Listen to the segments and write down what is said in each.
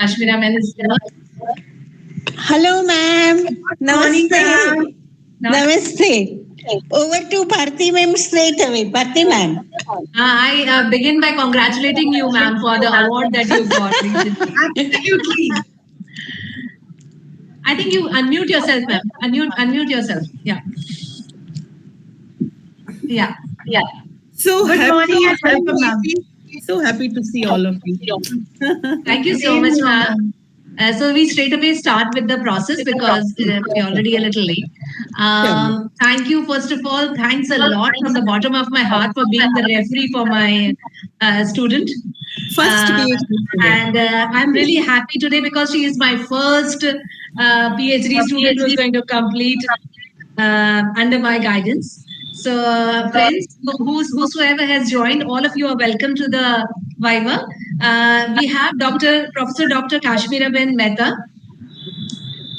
Kashmira ma'am is here. Hello, ma'am. Namaste. Namaste. Over to Bharti ma'am straight away. Bharti ma'am. I begin by congratulating you, ma'am, for the award that you got recently. Absolutely. I think you unmute yourself, ma'am. Unmute yourself. Yeah. Yeah. So Good happy, morning and welcome, ma'am. so happy to see all of you. Thank you so much, ma'am. So we straight away start with the process because we're already a little late. Thank you, first of all. Thanks a lot from the bottom of my heart for being the referee for my student. First PhD And I'm really happy today because she is my first PhD student who's going to complete under my guidance. So, friends, whosoever has joined, all of you are welcome to the Viva. We have Professor Dr. Kashmira Ben Mehta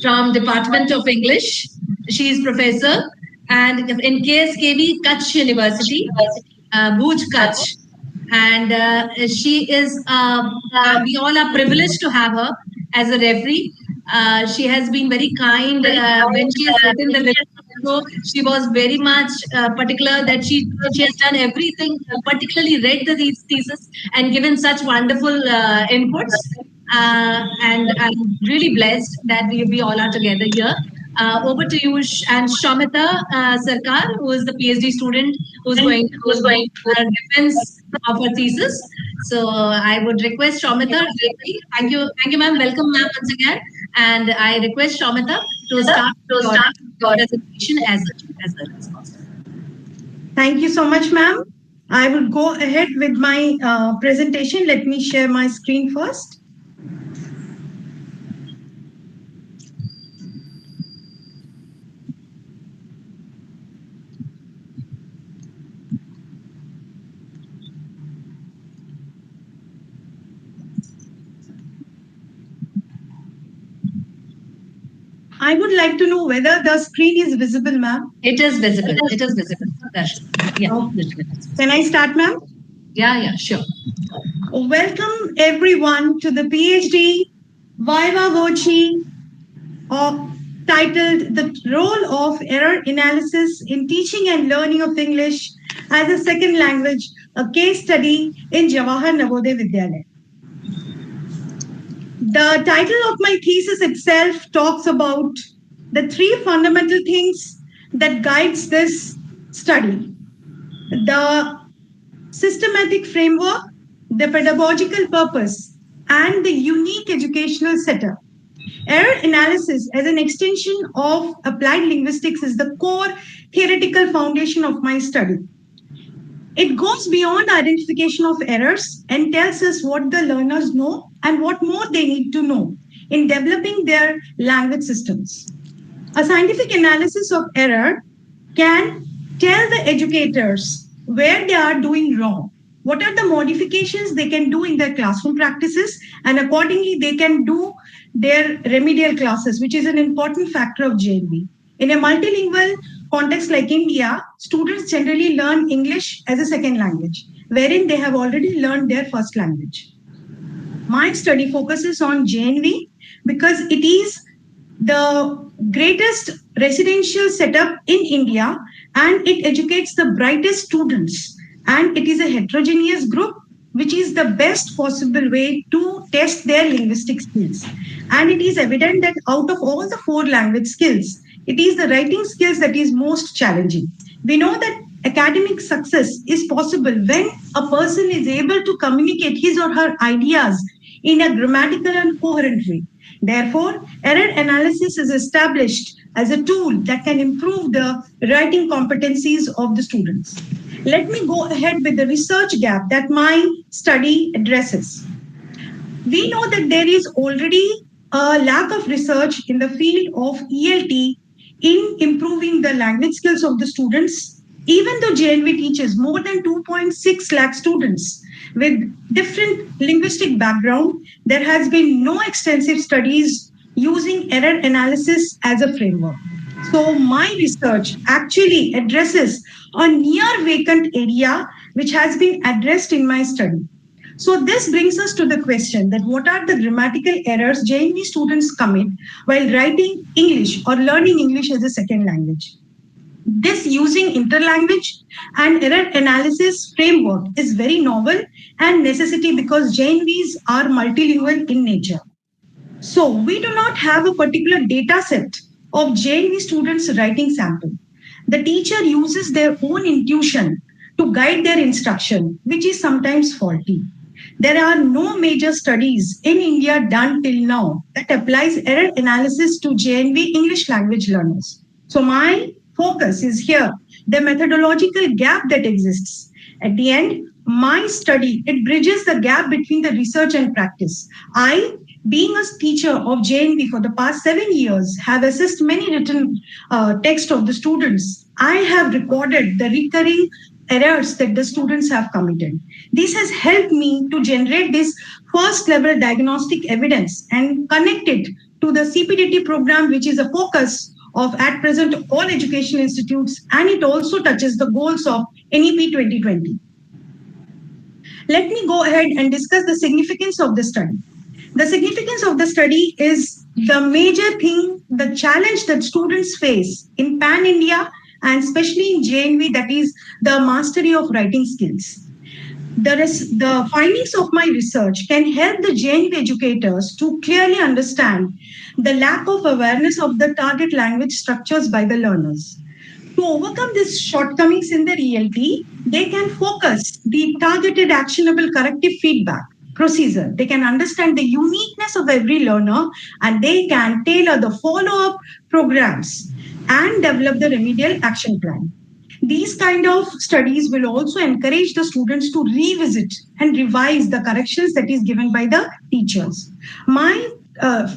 from Department of English. She is professor and in KSKV Kutch University, Bhuj, Kutch. And she is, we all are privileged to have her as a referee. She has been very kind when she has written the so she was very much particular that she has done everything, particularly read the thesis and given such wonderful inputs. And I'm really blessed that we all are together here. Over to you, and Soumita Sarkar, who is the PhD student who's going defense of her thesis. So I would request Soumita. Thank you, ma'am. Welcome, ma'am, once again. And I request Soumita to start your presentation as early as possible. Thank you so much, ma'am. I will go ahead with my presentation. Let me share my screen first. I would like to know whether the screen is visible, ma'am. It is visible. It is visible. Yeah. Can I start, ma'am? Yeah, sure. Welcome everyone to the PhD Viva voce titled The Role of Error Analysis in Teaching and Learning of English as a Second Language, a case study in Jawahar Navodaya Vidyalaya. The title of my thesis itself talks about the three fundamental things that guides this study: the systematic framework, the pedagogical purpose, and the unique educational setup. Error analysis as an extension of applied linguistics is the core theoretical foundation of my study. It goes beyond identification of errors and tells us what the learners know and what more they need to know in developing their language systems. A scientific analysis of error can tell the educators where they are doing wrong, what are the modifications they can do in their classroom practices, and accordingly they can do their remedial classes, which is an important factor of JNV. In a multilingual context like India, students generally learn English as a second language, wherein they have already learned their first language. My study focuses on JNV because it is the greatest residential setup in India and it educates the brightest students, and it is a heterogeneous group which is the best possible way to test their linguistic skills. And it is evident that out of all the four language skills, it is the writing skills that is most challenging. We know that academic success is possible when a person is able to communicate his or her ideas in a grammatical and coherent way. Therefore, error analysis is established as a tool that can improve the writing competencies of the students. Let me go ahead with the research gap that my study addresses. We know that there is already a lack of research in the field of ELT in improving the language skills of the students, even though JNV teaches more than 2.6 lakh students with different linguistic background. There has been no extensive studies using error analysis as a framework. So my research actually addresses a near-vacant area which has been addressed in my study. So this brings us to the question that what are the grammatical errors JNV students commit while writing English or learning English as a second language? This using interlanguage and error analysis framework is very novel and necessity because JNVs are multilingual in nature. So we do not have a particular data set of JNV students writing sample. The teacher uses their own intuition to guide their instruction, which is sometimes faulty. There are no major studies in India done till now that applies error analysis to JNV English language learners. So my focus is here, the methodological gap that exists. At the end, my study, it bridges the gap between the research and practice. I, being a teacher of JNV for the past 7 years, have assessed many written text of the students. I have recorded the recurring errors that the students have committed. This has helped me to generate this first level diagnostic evidence and connect it to the CPDT program, which is a focus of at present all education institutes, and it also touches the goals of NEP 2020. Let me go ahead and discuss the significance of the study. The significance of the study is the major thing, the challenge that students face in Pan India and especially in JNV, that is the mastery of writing skills. The findings of my research can help the JNV educators to clearly understand the lack of awareness of the target language structures by the learners. To overcome these shortcomings in the ELT, they can focus the targeted actionable corrective feedback procedure. They can understand the uniqueness of every learner and they can tailor the follow-up programs and develop the remedial action plan. These kind of studies will also encourage the students to revisit and revise the corrections that is given by the teachers. My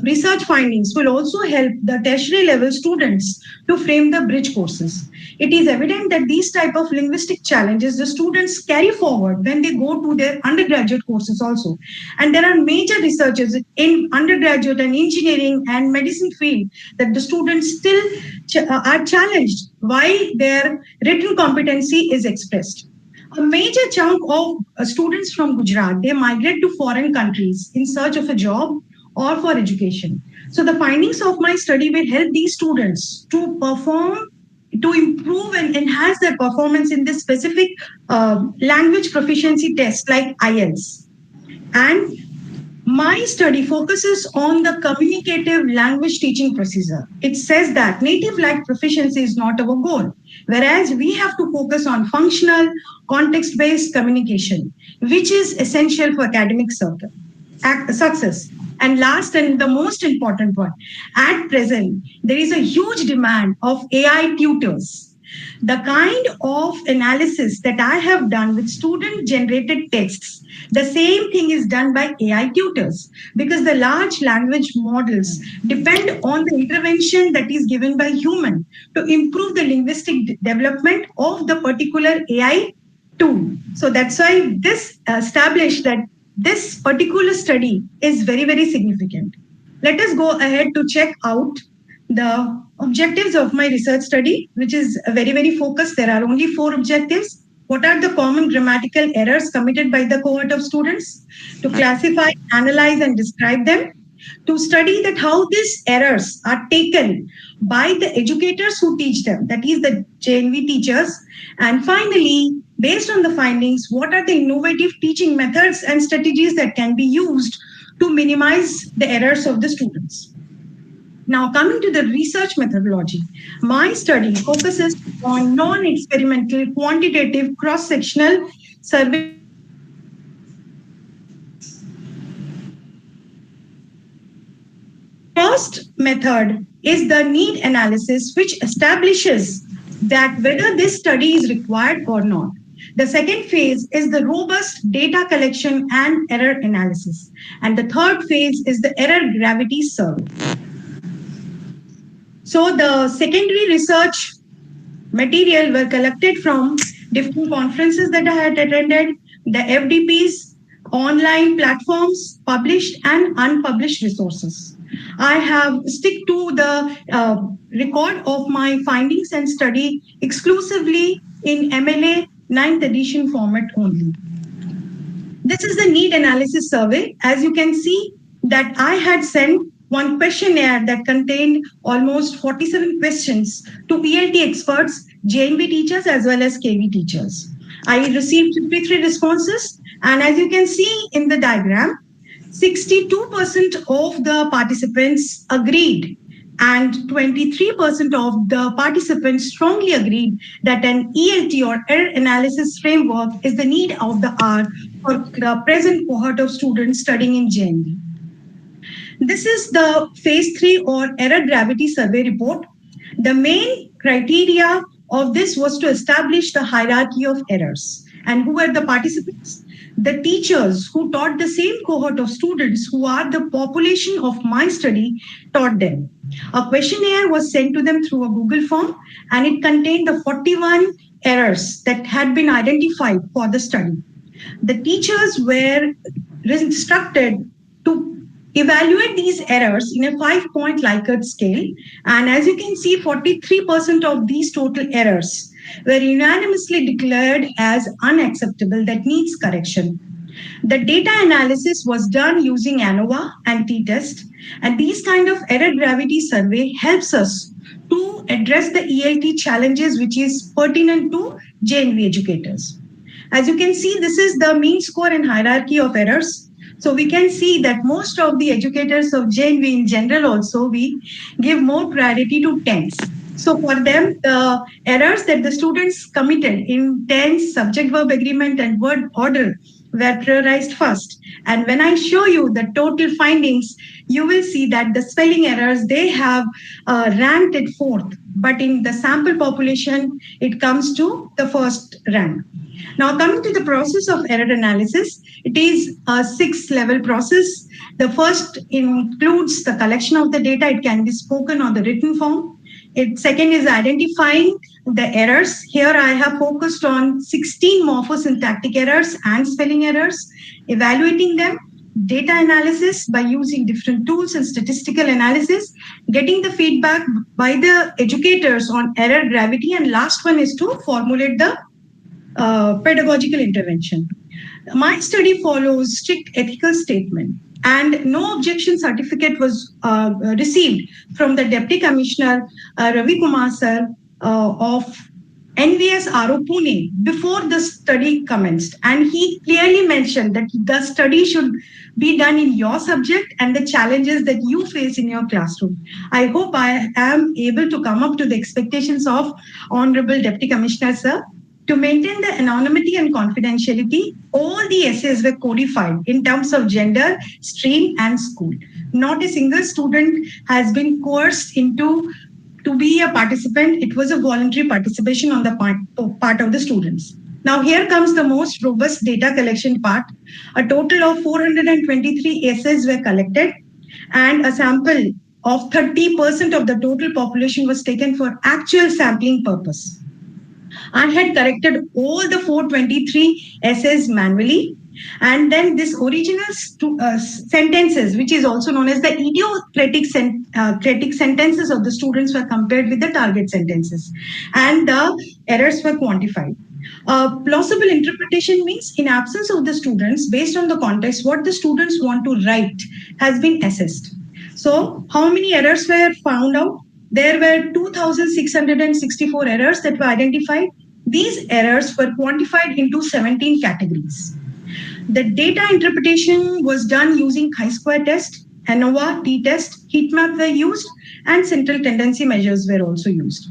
research findings will also help the tertiary level students to frame the bridge courses. It is evident that these type of linguistic challenges the students carry forward when they go to their undergraduate courses also. And there are major researches in undergraduate and engineering and medicine field that the students still are challenged while their written competency is expressed. A major chunk of students from Gujarat, they migrate to foreign countries in search of a job or for education. So the findings of my study will help these students to perform, to improve and enhance their performance in this specific language proficiency test like IELTS. And my study focuses on the communicative language teaching procedure. It says that native language proficiency is not our goal, whereas we have to focus on functional, context-based communication, which is essential for academic success. And last and the most important one, at present, there is a huge demand of AI tutors. The kind of analysis that I have done with student-generated texts, the same thing is done by AI tutors because the large language models depend on the intervention that is given by human to improve the linguistic development of the particular AI tool. So that's why this established that this particular study is very, very significant. Let us go ahead to check out the objectives of my research study, which is very, very focused. There are only 4 objectives. What are the common grammatical errors committed by the cohort of students? To classify, analyze, and describe them. To study that how these errors are taken by the educators who teach them, that is the JNV teachers. And finally, based on the findings, what are the innovative teaching methods and strategies that can be used to minimize the errors of the students? Now, coming to the research methodology, my study focuses on non-experimental, quantitative, cross-sectional survey. First method is the need analysis, which establishes that whether this study is required or not. The second phase is the robust data collection and error analysis. And the third phase is the error gravity survey. So the secondary research material were collected from different conferences that I had attended, the FDPs, online platforms, published and unpublished resources. I have stick to the record of my findings and study exclusively in MLA 9th edition format only. This is the need analysis survey. As you can see that I had sent one questionnaire that contained almost 47 questions to ELT experts, JNV teachers as well as KV teachers. I received 53 responses, and as you can see in the diagram, 62% of the participants agreed and 23% of the participants strongly agreed that an ELT or error analysis framework is the need of the hour for the present cohort of students studying in JNV. This is the phase 3 or error gravity survey report. The main criteria of this was to establish the hierarchy of errors. And who were the participants? The teachers who taught the same cohort of students who are the population of my study taught them. A questionnaire was sent to them through a Google form, and it contained the 41 errors that had been identified for the study. The teachers were instructed to evaluate these errors in a 5-point Likert scale. And as you can see, 43% of these total errors were unanimously declared as unacceptable, that needs correction. The data analysis was done using ANOVA and t-test, and these kind of error gravity survey helps us to address the ELT challenges which is pertinent to JNV educators. As you can see, this is the mean score and hierarchy of errors. So we can see that most of the educators of JNV in general also, we give more priority to tense. So for them, the errors that the students committed in tense, subject-verb agreement and word order were prioritized first. And when I show you the total findings, you will see that the spelling errors, they have ranked at 4th. But in the sample population, it comes to the first rank. Now, coming to the process of error analysis, it is a 6-level process. The first includes the collection of the data. It can be spoken or the written form. Second is identifying the errors. Here I have focused on 16 morphosyntactic errors and spelling errors, evaluating them, data analysis by using different tools and statistical analysis, getting the feedback by the educators on error gravity, and last one is to formulate the pedagogical intervention. My study follows strict ethical statement, and no objection certificate was received from the Deputy Commissioner Ravi Kumar Sir of NVS RO-Pune before the study commenced. And he clearly mentioned that the study should be done in your subject and the challenges that you face in your classroom. I hope I am able to come up to the expectations of Honorable Deputy Commissioner Sir. To maintain the anonymity and confidentiality, all the essays were codified in terms of gender, stream, and school. Not a single student has been coerced into to be a participant. It was a voluntary participation on the part of the students. Now here comes the most robust data collection part. A total of 423 essays were collected, and a sample of 30% of the total population was taken for actual sampling purpose. I had corrected all the 423 essays manually, and then this original sentences, which is also known as the idiomatic sentences of the students, were compared with the target sentences, and the errors were quantified. Plausible interpretation means, in absence of the students, based on the context, what the students want to write has been assessed. So how many errors were found out? There were 2,664 errors that were identified. These errors were quantified into 17 categories. The data interpretation was done using chi-square test, ANOVA, t-test, heat map were used, and central tendency measures were also used.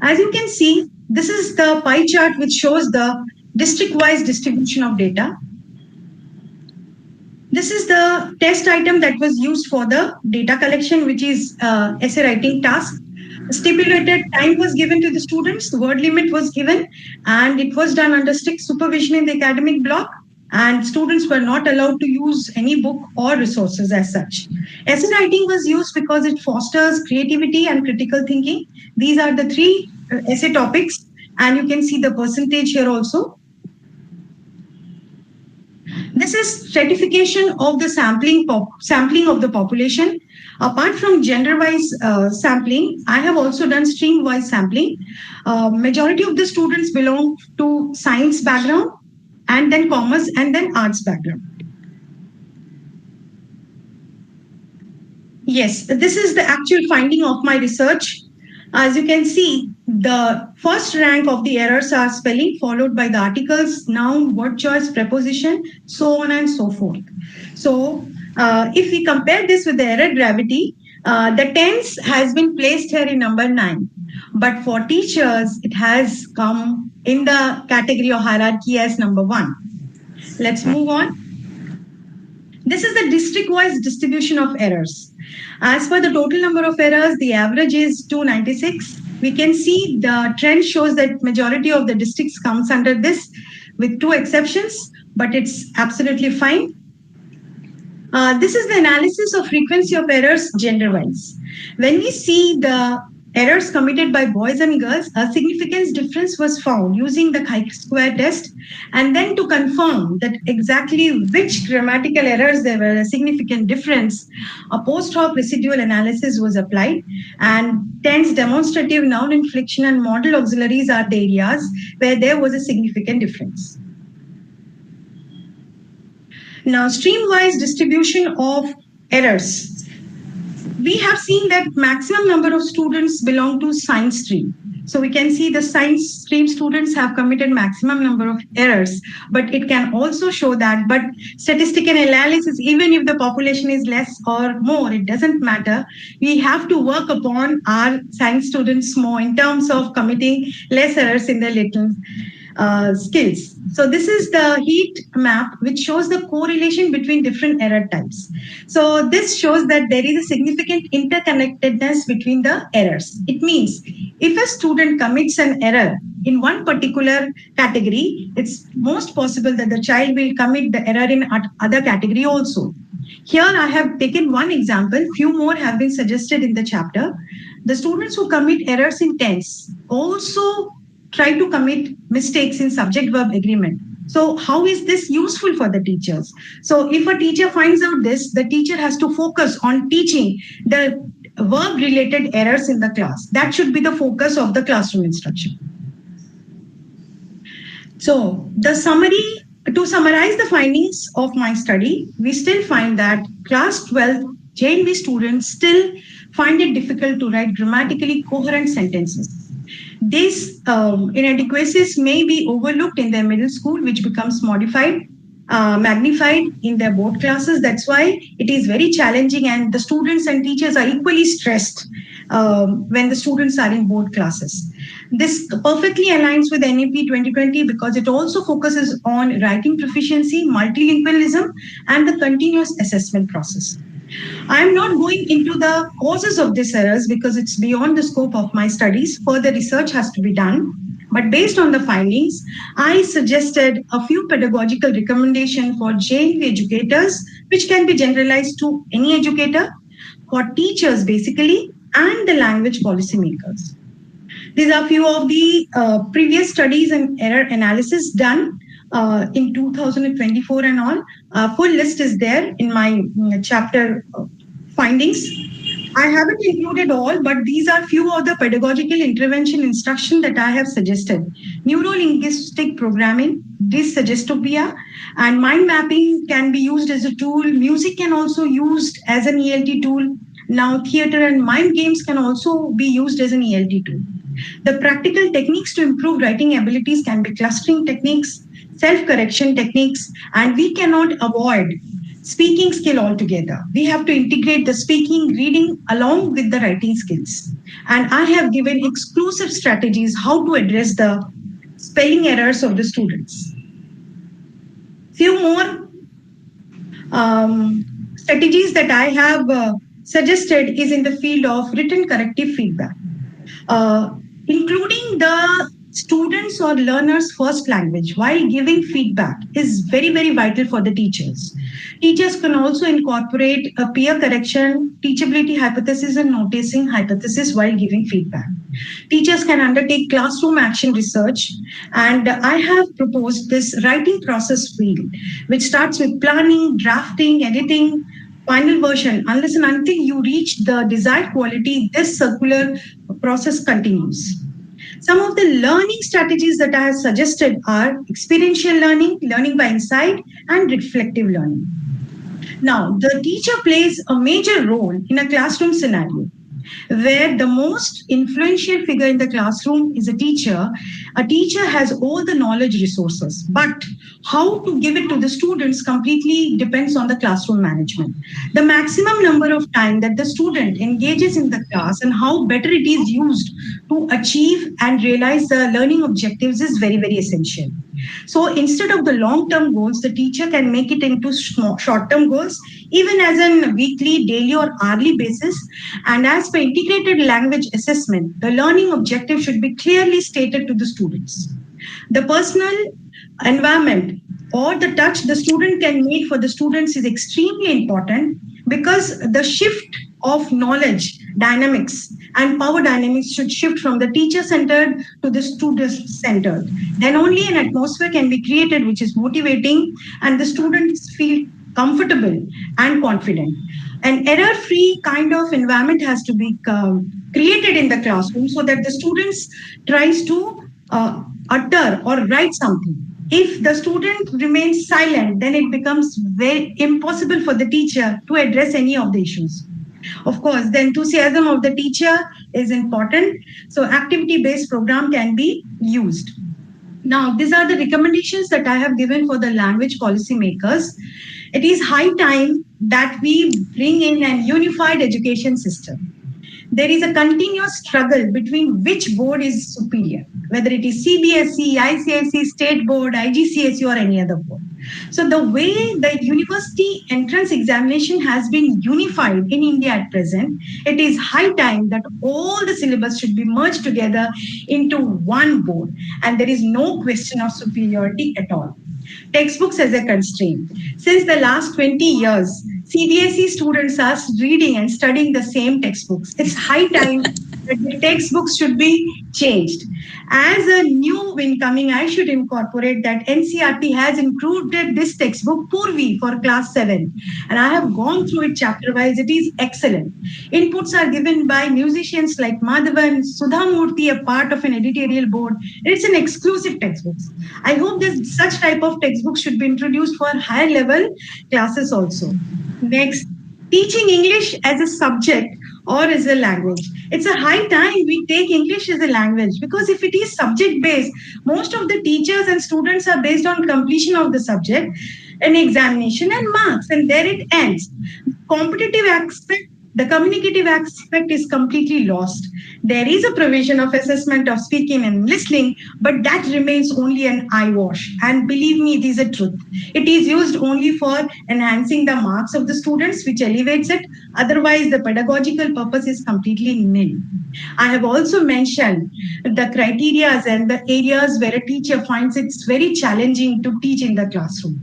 As you can see, this is the pie chart which shows the district-wise distribution of data. This is the test item that was used for the data collection, which is essay writing task. Stipulated time was given to the students, the word limit was given, and it was done under strict supervision in the academic block, and students were not allowed to use any book or resources as such. Essay writing was used because it fosters creativity and critical thinking. These are the 3 essay topics, and you can see the percentage here also. This is stratification of the sampling of the population. Apart from gender-wise sampling, I have also done stream-wise sampling. Majority of the students belong to science background, and then commerce, and then arts background. Yes, this is the actual finding of my research. As you can see, the first rank of the errors are spelling, followed by the articles, noun, word choice, preposition, so on and so forth. So, if we compare this with the error gravity, the tense has been placed here in number 9. But for teachers, it has come in the category or hierarchy as number 1. Let's move on. This is the district-wise distribution of errors. As for the total number of errors, the average is 296. We can see the trend shows that majority of the districts comes under this, with 2 exceptions, but it's absolutely fine. This is the analysis of frequency of errors gender-wise. When we see the errors committed by boys and girls, a significance difference was found using the chi-square test, and then to confirm that exactly which grammatical errors there were a significant difference, a post hoc residual analysis was applied, and tense, demonstrative, noun inflection, and modal auxiliaries are the areas where there was a significant difference. Now, stream-wise distribution of errors. We have seen that maximum number of students belong to science stream. So we can see the science stream students have committed maximum number of errors, but it can also show that, but statistical analysis, even if the population is less or more, it doesn't matter. We have to work upon our science students more in terms of committing less errors in their little skills. So this is the heat map which shows the correlation between different error types. So this shows that there is a significant interconnectedness between the errors. It means if a student commits an error in one particular category, it's most possible that the child will commit the error in other category also. Here I have taken one example, few more have been suggested in the chapter. The students who commit errors in tense also try to commit mistakes in subject-verb agreement. So how is this useful for the teachers? So if a teacher finds out this, the teacher has to focus on teaching the verb-related errors in the class. That should be the focus of the classroom instruction. So to summarize the findings of my study, we still find that Class 12 JNV students still find it difficult to write grammatically coherent sentences. These inadequacies may be overlooked in their middle school, which becomes magnified in their board classes. That's why it is very challenging, and the students and teachers are equally stressed when the students are in board classes. This perfectly aligns with NEP 2020 because it also focuses on writing proficiency, multilingualism, and the continuous assessment process. I am not going into the causes of these errors because it's beyond the scope of my studies. Further research has to be done. But based on the findings, I suggested a few pedagogical recommendations for JNV educators, which can be generalized to any educator, for teachers basically, and the language policymakers. These are few of the previous studies and error analysis done in 2024 and all. Full list is there in my chapter findings. I haven't included all, but these are few of the pedagogical intervention instruction that I have suggested. Neuro-linguistic programming, dyssuggestopia, and mind mapping can be used as a tool. Music can also be used as an ELT tool. Now, theater and mind games can also be used as an ELT tool. The practical techniques to improve writing abilities can be clustering techniques, self-correction techniques, and we cannot avoid speaking skill altogether. We have to integrate the speaking, reading along with the writing skills. And I have given exclusive strategies how to address the spelling errors of the students. Few more strategies that I have suggested is in the field of written corrective feedback. Including the students or learners' first language while giving feedback is very, very vital for the teachers. Teachers can also incorporate a peer correction, teachability hypothesis, and noticing hypothesis while giving feedback. Teachers can undertake classroom action research, and I have proposed this writing process field, which starts with planning, drafting, editing, final version. Unless and until you reach the desired quality, this circular process continues. Some of the learning strategies that I have suggested are experiential learning, learning by insight, and reflective learning. Now, the teacher plays a major role in a classroom scenario where the most influential figure in the classroom is a teacher. A teacher has all the knowledge resources, but how to give it to the students completely depends on the classroom management. The maximum number of time that the student engages in the class and how better it is used to achieve and realize the learning objectives is very, very essential. So instead of the long-term goals, the teacher can make it into short-term goals, even as a weekly, daily, or hourly basis. And as per integrated language assessment, the learning objective should be clearly stated to the students. The personal environment or the touch the student can make for the students is extremely important, because the shift of knowledge dynamics and power dynamics should shift from the teacher centered to the student centered. Then only an atmosphere can be created which is motivating and the students feel comfortable and confident. An error free kind of environment has to be created in the classroom so that the students tries to utter or write something. If the student remains silent, then it becomes very impossible for the teacher to address any of the issues. Of course, the enthusiasm of the teacher is important. So activity-based program can be used. Now, these are the recommendations that I have given for the language policy makers. It is high time that we bring in an unified education system. There is a continuous struggle between which board is superior, whether it is CBSE, ICSE, State Board, IGCSE, or any other board. So the way the university entrance examination has been unified in India at present, it is high time that all the syllabus should be merged together into one board, and there is no question of superiority at all. Textbooks as a constraint. Since the last 20 years, CBSE students are reading and studying the same textbooks. It's high time that the textbooks should be changed. As a new incoming, I should incorporate that NCERT has included this textbook Purvi for class 7, and I have gone through it chapter wise. It is excellent. Inputs are given by musicians like Madhavan, Sudhamurthy, a part of an editorial board. It's an exclusive textbook. I hope that such type of textbooks should be introduced for higher level classes also. Next, teaching English as a subject or as a language. It's a high time we take English as a language, because if it is subject based, most of the teachers and students are based on completion of the subject, an examination and marks, and there it ends. Competitive aspect, the communicative aspect is completely lost. There is a provision of assessment of speaking and listening, but that remains only an eyewash. And believe me, it is a truth. It is used only for enhancing the marks of the students, which elevates it. Otherwise, the pedagogical purpose is completely nil. I have also mentioned the criteria and the areas where a teacher finds it very challenging to teach in the classroom.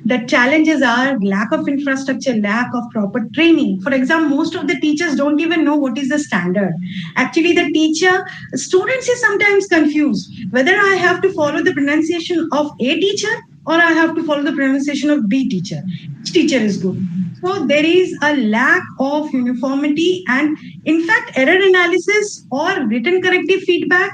The challenges are lack of infrastructure, lack of proper training. For example, most of the teachers don't even know what is the standard. Actually, students is sometimes confused whether I have to follow the pronunciation of A teacher or I have to follow the pronunciation of B teacher. Which teacher is good? So there is a lack of uniformity, and in fact, error analysis or written corrective feedback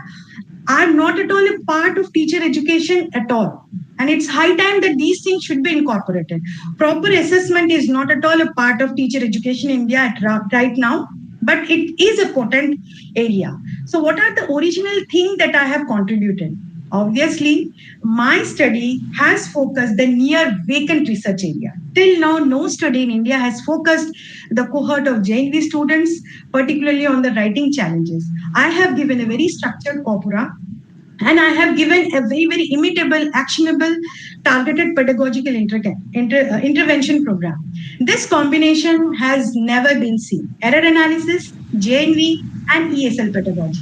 are not at all a part of teacher education at all. And it's high time that these things should be incorporated. Proper assessment is not at all a part of teacher education in India right now, but it is a potent area. So what are the original things that I have contributed? Obviously, my study has focused the near-vacant research area. Till now, no study in India has focused the cohort of JNV students, particularly on the writing challenges. I have given a very structured corpora, and I have given a very, very imitable, actionable, targeted pedagogical intervention program. This combination has never been seen. Error analysis, JNV, and ESL pedagogy.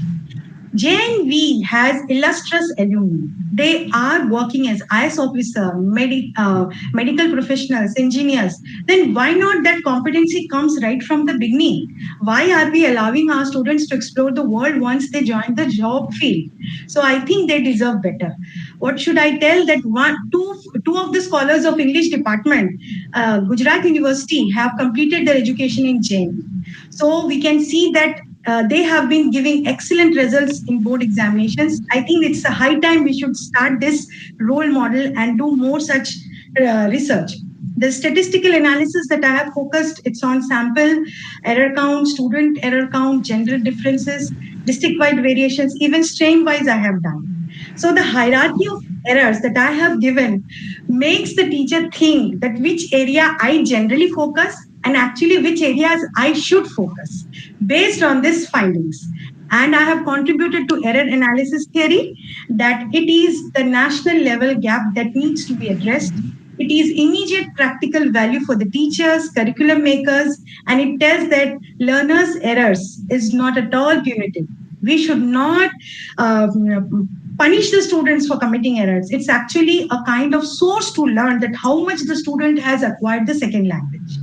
JNV has illustrious alumni. They are working as IS officer, medical professionals, engineers. Then why not that competency comes right from the beginning? Why are we allowing our students to explore the world once they join the job field? So I think they deserve better. What should I tell? That two of the scholars of English department, Gujarat University, have completed their education in JNV. So we can see that they have been giving excellent results in board examinations. I think it's a high time we should start this role model and do more such research. The statistical analysis that I have focused, it's on sample, error count, student error count, gender differences, district-wide variations, even strain-wise I have done. So the hierarchy of errors that I have given makes the teacher think that which area I generally focus and actually which areas I should focus based on these findings. And I have contributed to error analysis theory that it is the national level gap that needs to be addressed. It is immediate practical value for the teachers, curriculum makers, and it tells that learners' errors is not at all punitive. We should not punish the students for committing errors. It's actually a kind of source to learn that how much the student has acquired the second language.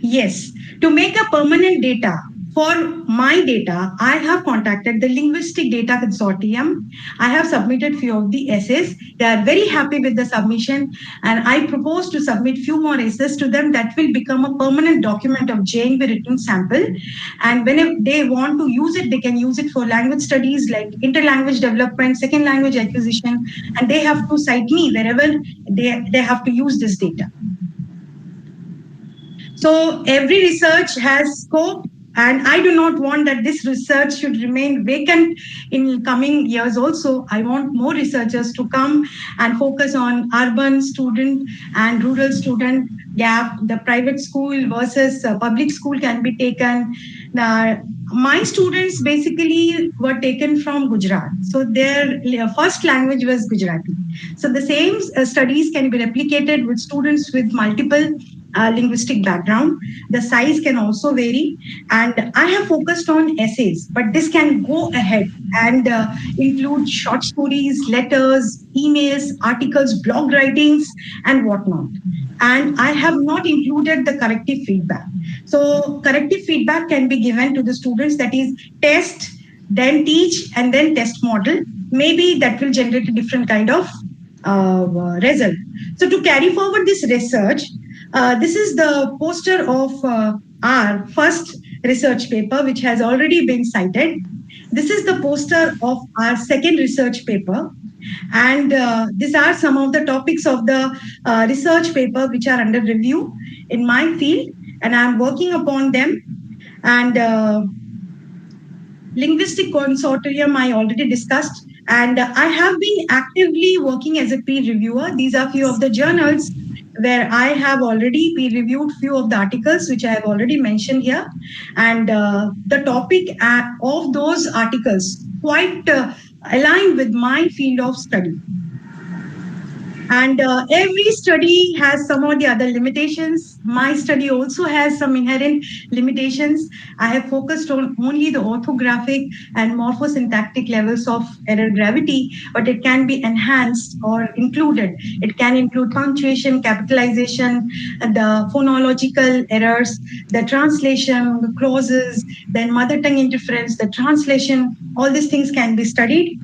Yes, to make a permanent data for my data, I have contacted the Linguistic Data Consortium. I have submitted few of the essays. They are very happy with the submission, and I propose to submit few more essays to them that will become a permanent document of JNV written sample. And whenever they want to use it, they can use it for language studies like interlanguage development, second language acquisition, and they have to cite me wherever they have to use this data. So every research has scope, and I do not want that this research should remain vacant in coming years also. I want more researchers to come and focus on urban student and rural student gap. The private school versus public school can be taken. My students basically were taken from Gujarat. So their first language was Gujarati. So the same studies can be replicated with students with multiple linguistic background. The size can also vary, and I have focused on essays, but this can go ahead and include short stories, letters, emails, articles, blog writings, and whatnot. And I have not included the corrective feedback. So corrective feedback can be given to the students, that is test, then teach, and then test model. Maybe that will generate a different kind of result. So to carry forward this research, this is the poster of our first research paper, which has already been cited. This is the poster of our second research paper. And these are some of the topics of the research paper which are under review in my field, and I'm working upon them. And Linguistic Consortium I already discussed, and I have been actively working as a peer reviewer. These are few of the journals where I have already peer reviewed few of the articles which I have already mentioned here, and the topic of those articles quite aligned with my field of study. And every study has some or the other limitations. My study also has some inherent limitations. I have focused on only the orthographic and morphosyntactic levels of error gravity, but it can be enhanced or included. It can include punctuation, capitalization, the phonological errors, the translation, the clauses, then mother tongue interference, the translation, all these things can be studied.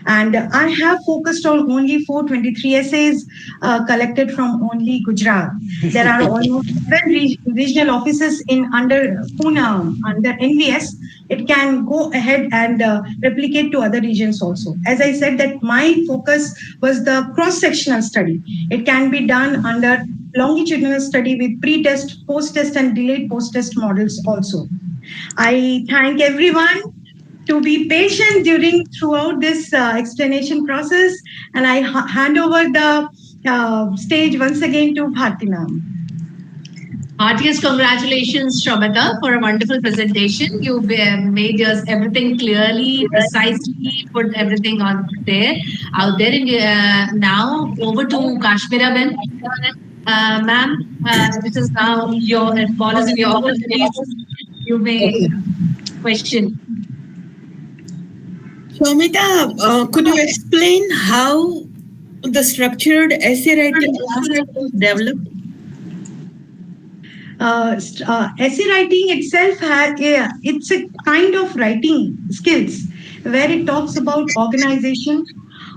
And I have focused on only 423 essays collected from only Gujarat. There are almost 7 regional offices in under Pune, under NVS. It can go ahead and replicate to other regions also. As I said, that my focus was the cross-sectional study. It can be done under longitudinal study with pre-test, post-test, and delayed post-test models also. I thank everyone to be patient throughout this explanation process, and I hand over the stage once again to Bharti ma'am. Heartiest congratulations, Soumita, for a wonderful presentation. You made everything clearly, precisely, put everything out there. Now over to Kashmira Ben. Ma'am, this is now your ball is in your court. Please, you may question. Soumita, could you explain how the structured essay writing process was developed? Essay writing itself it's a kind of writing skills where it talks about organization,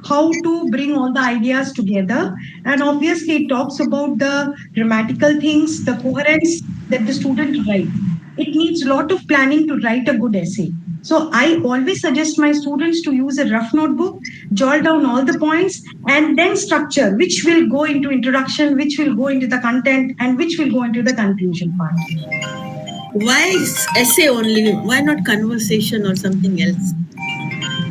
how to bring all the ideas together, and obviously it talks about the grammatical things, the coherence that the student writes. it needs a lot of planning to write a good essay. So I always suggest my students to use a rough notebook, jot down all the points, and then structure which will go into introduction, which will go into the content, and which will go into the conclusion part. Why essay only? Why not conversation or something else?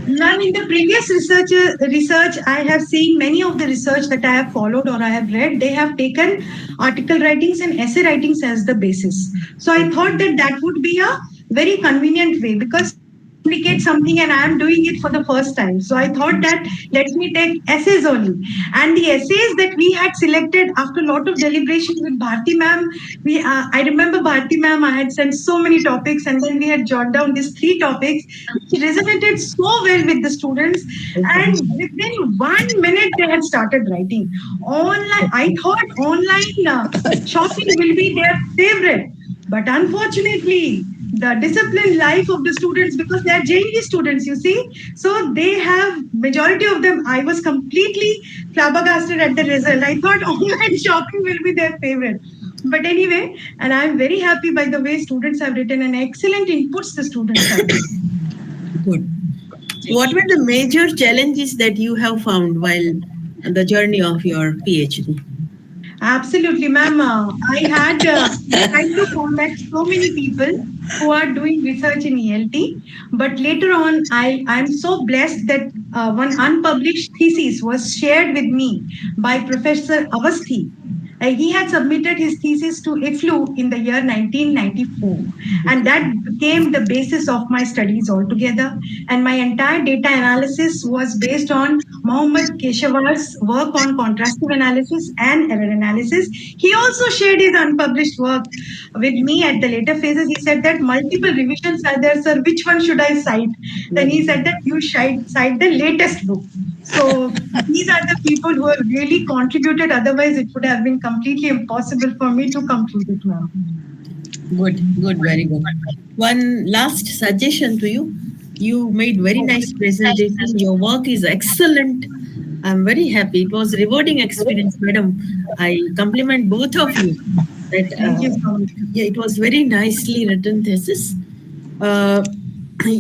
Ma'am, in the previous research, I have seen many of the research that I have followed or I have read, they have taken article writings and essay writings as the basis. So I thought that that would be a very convenient way because complicate something and I am doing it for the first time. So I thought that let me take essays only. And the essays that we had selected after a lot of deliberation with Bharti ma'am, I remember Bharti ma'am, I had sent so many topics and then we had jotted down these 3 topics which resonated so well with the students. And within 1 minute they had started writing. Online, I thought online shopping will be their favorite. But unfortunately, the disciplined life of the students, because they are JNV students, you see, so they have majority of them. I was completely flabbergasted at the result. I thought online shopping will be their favorite. But anyway, and I'm very happy by the way students have written an excellent inputs the students have. Good. What were the major challenges that you have found while the journey of your PhD? Absolutely, ma'am. I had tried to contact so many people who are doing research in ELT, but later on, I'm so blessed that one unpublished thesis was shared with me by Professor Avasthi. He had submitted his thesis to IFLU in the year 1994, and that became the basis of my studies altogether. And my entire data analysis was based on Mohammad Keshavar's work on contrastive analysis and error analysis. He also shared his unpublished work with me at the later phases. He said that multiple revisions are there, sir. Which one should I cite? Then he said that you should cite the latest book. So these are the people who have really contributed. Otherwise, it would have been completely impossible for me to complete it now. Good, good, very good. One last suggestion to you. You made very nice presentation. Your work is excellent. I'm very happy. It was rewarding experience, madam. I compliment both of you. That Thank you so much. yeah, it was very nicely written thesis.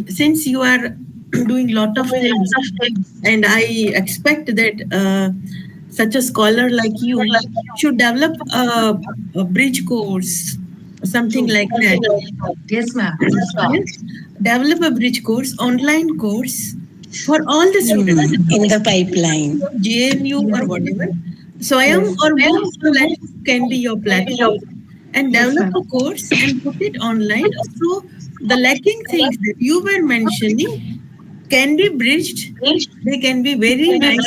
Since you are doing lot of things, and I expect that such a scholar like you should develop a bridge course, something like that. Yes, ma'am. Yes. Develop a bridge course, online course for all the students in the pipeline. JNU or whatever. Swayam or most platform can be your platform, and develop a course and put it online. So the lacking things that you were mentioning can be bridged. They can be very nice.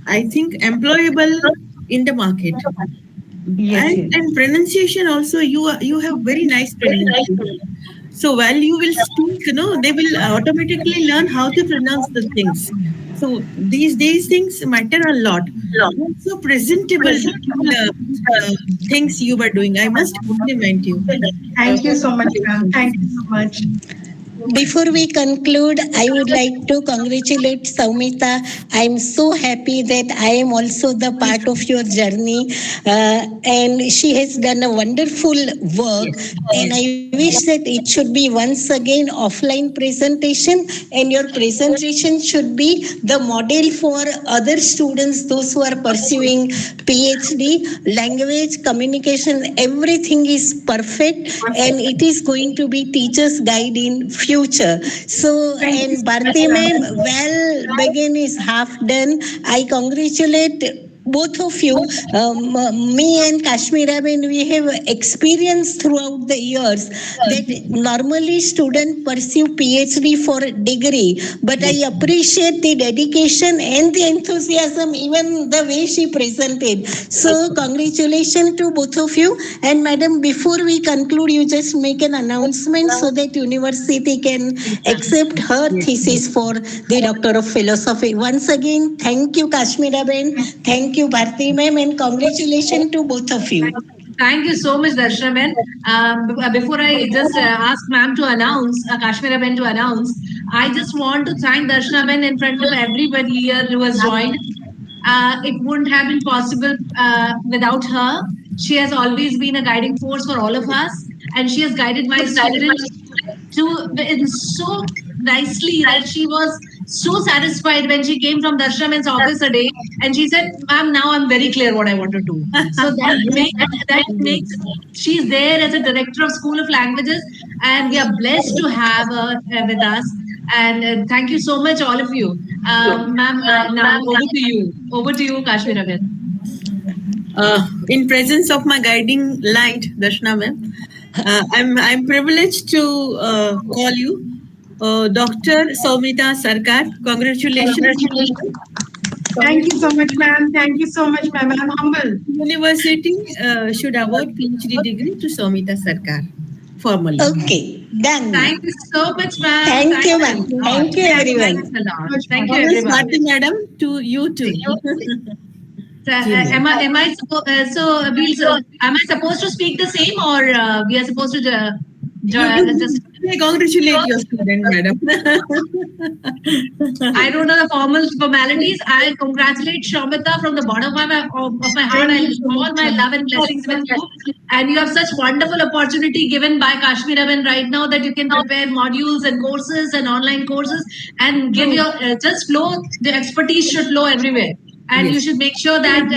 I think employable in the market. And pronunciation also, you have very nice pronunciation. So while you will speak, they will automatically learn how to pronounce the things. So these things matter a lot. So presentable things you were doing. I must compliment you. Thank you so much, ma'am. Thank you so much. Before we conclude, I would like to congratulate Soumita. I'm so happy that I am also the part of your journey, and she has done a wonderful work. Yes. And I wish that it should be once again offline presentation, and your presentation should be the model for other students, those who are pursuing PhD. Language, communication, everything is perfect, and it is going to be teacher's guide in future. So, and Bharti ma'am, well, begin is half done. I congratulate both of you. Me and Kashmira, we have experienced throughout the years that normally students pursue PhD for degree, but I appreciate the dedication and the enthusiasm, even the way she presented. So congratulations to both of you. And madam, before we conclude, you just make an announcement so that university can accept her thesis for the Doctor of Philosophy. Once again, thank you Kashmira Ben, thank you Bharti ma'am, and congratulations to both of you. Thank you so much, Darshana Ben. Before I just ask ma'am to announce, Kashmira Ben to announce, I just want to thank Darshana Ben in front of everybody here who has joined. It wouldn't have been possible without her. She has always been a guiding force for all of us, and she has guided my students to in so nicely that she was so satisfied when she came from Darshaman's office a day and she said, "Ma'am, now I'm very clear what I want to do." So that makes she's there as a director of School of Languages, and we are blessed to have her with us. And thank you so much, all of you, ma'am. Now over to you, Kashmir again. In presence of my guiding light, Darshana ma'am, I'm privileged to call you Dr. Soumita Sarkar. Congratulations. Thank you so much, ma'am. Thank you so much, ma'am. I'm humble. University should award PhD degree to Soumita Sarkar formally. Okay, done. Thank you so much, ma'am. Thank you, ma'am. Thank you, everyone. Thank you, everyone. Swati madam, to you too. Am I am I supposed to speak the same, or we are supposed to just congratulate your student, madam. I don't know the formal formalities. I congratulate Soumita from the bottom of my heart. I all my love and blessings with you. And you have such wonderful opportunity given by Kashmir Avan right now that you can prepare modules and courses and online courses and give your just flow. The expertise should flow everywhere. And you should make sure that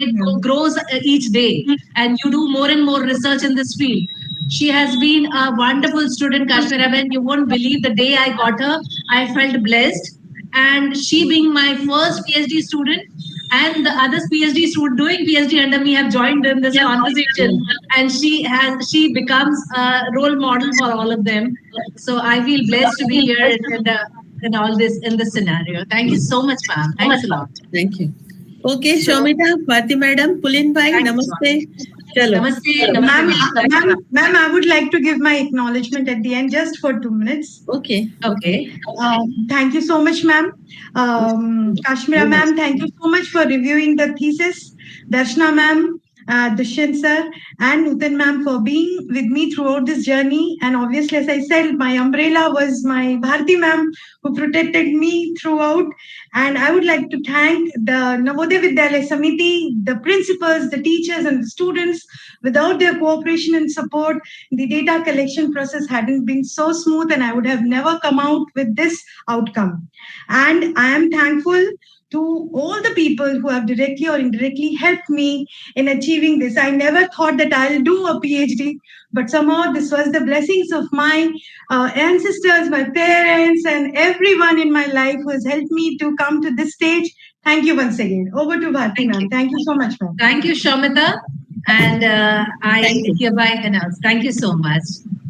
it grows each day and you do more and more research in this field. She has been a wonderful student, Kashmir Aben. You won't believe the day I got her, I felt blessed. And she being my first PhD student and the other PhD student doing PhD under me have joined in this conversation. And she becomes a role model for all of them. So I feel blessed to be here in all this in this scenario. Thank you so much, ma'am. Thanks a lot. Thank you. Okay, Soumita, Bharti madam, Pulin bhai, namaste. Chalo. Ma'am, I would like to give my acknowledgement at the end just for 2 minutes. Okay. Thank you so much, ma'am. Kashmira ma'am, thank you so much for reviewing the thesis. Darshana ma'am, Dushyant sir, and Nutan ma'am for being with me throughout this journey. And obviously, as I said, my umbrella was my Bharti ma'am who protected me throughout. And I would like to thank the Navodaya Vidyalaya Samiti, the principals, the teachers, and the students. Without their cooperation and support, the data collection process hadn't been so smooth, and I would have never come out with this outcome. And I am thankful to all the people who have directly or indirectly helped me in achieving this. I never thought that I'll do a PhD, but somehow this was the blessings of my ancestors, my parents, and everyone in my life who has helped me to come to this stage. Thank you once again. Over to Bharti ma'am. Thank you so much, ma'am. Thank you, Soumita. And I hereby announce. Thank you so much.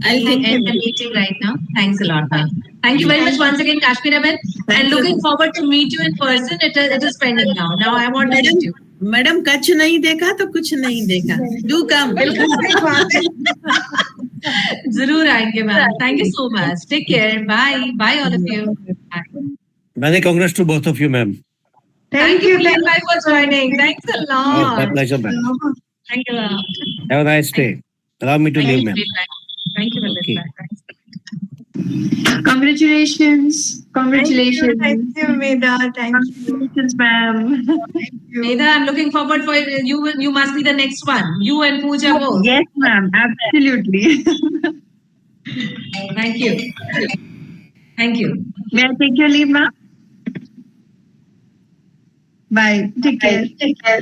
I'll end the meeting right now. Thanks a lot, ma'am. Thank you very much once again, Kashmir Aben. And looking forward to meet you in person. It is pending now. Now I want to meet you. Madam, kach nahi dekha to kuch nahi dekha. Do come. Zarur aayenge, ma'am. Thank you so much. Take care. Bye. Bye, all of you. Many congrats to both of you, ma'am. Thank you, Bye for joining. Thanks a lot. My pleasure, ma'am. Thank you. Have a nice day. Allow me to leave, ma'am. Thank you, Okay. Congratulations. Congratulations. Thank you, Meda. Thank you. Congratulations, ma'am. Meda, I'm looking forward for you. You must be the next one. You and Pooja both. Yes, ma'am. Absolutely. Thank you. Thank you. May I take your leave, ma'am? Bye. Take care. Take care.